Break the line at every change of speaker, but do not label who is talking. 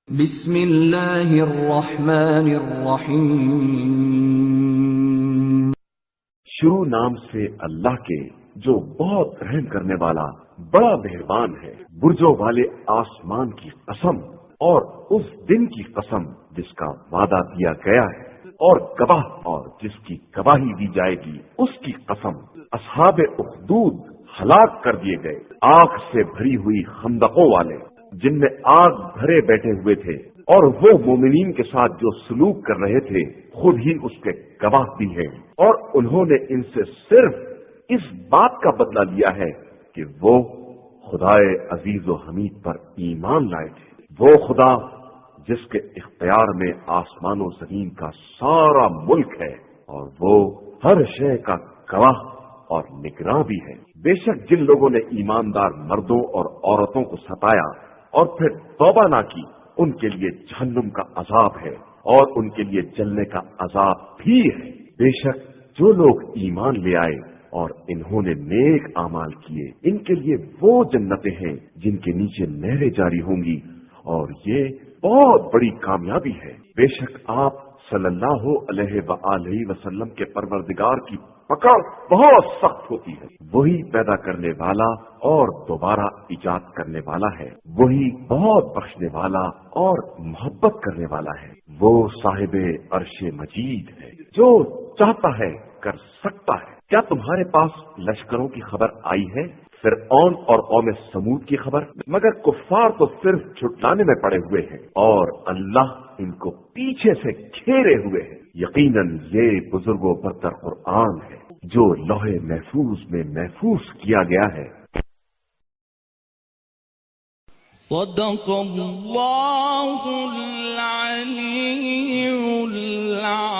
بسم اللہ الرحمن الرحیم۔
شروع نام سے اللہ کے جو بہت رحم کرنے والا بڑا مہربان ہے۔ برجوں والے آسمان کی قسم اور اس دن کی قسم جس کا وعدہ دیا گیا ہے، اور گواہ اور جس کی گواہی دی جائے گی اس کی قسم۔ اصحاب اخدود ہلاک کر دیے گئے، آگ سے بھری ہوئی خندقوں والے جن میں آگ بھرے بیٹھے ہوئے تھے، اور وہ مومنین کے ساتھ جو سلوک کر رہے تھے خود ہی اس کے گواہ بھی ہیں، اور انہوں نے ان سے صرف اس بات کا بدلہ لیا ہے کہ وہ خدائے عزیز و حمید پر ایمان لائے تھے۔ وہ خدا جس کے اختیار میں آسمان و زمین کا سارا ملک ہے، اور وہ ہر شے کا گواہ اور نگراں بھی ہے۔ بے شک جن لوگوں نے ایماندار مردوں اور عورتوں کو ستایا اور پھر توبہ نہ کی، ان کے لیے جہنم کا عذاب ہے اور ان کے لیے جلنے کا عذاب بھی ہے۔ بے شک جو لوگ ایمان لے آئے اور انہوں نے نیک اعمال کیے، ان کے لیے وہ جنتیں ہیں جن کے نیچے نہریں جاری ہوں گی، اور یہ بہت بڑی کامیابی ہے۔ بے شک آپ صلی اللہ علیہ وآلہ وسلم کے پروردگار کی پکڑ بہت سخت ہوتی ہے۔ وہی پیدا کرنے والا اور دوبارہ ایجاد کرنے والا ہے، وہی بہت بخشنے والا اور محبت کرنے والا ہے۔ وہ صاحب عرش مجید ہے، جو چاہتا ہے کر سکتا ہے۔ کیا تمہارے پاس لشکروں کی خبر آئی ہے؟ فرعون اور قوم سمود کی خبر؟ مگر کفار تو صرف چھٹلانے میں پڑے ہوئے ہیں، اور اللہ ان کو پیچھے سے گھیرے ہوئے ہیں۔ یقیناً یہ بزرگ و برتر قرآن ہے جو لوح محفوظ میں محفوظ کیا گیا ہے۔
صدق اللہ العلی العظیم۔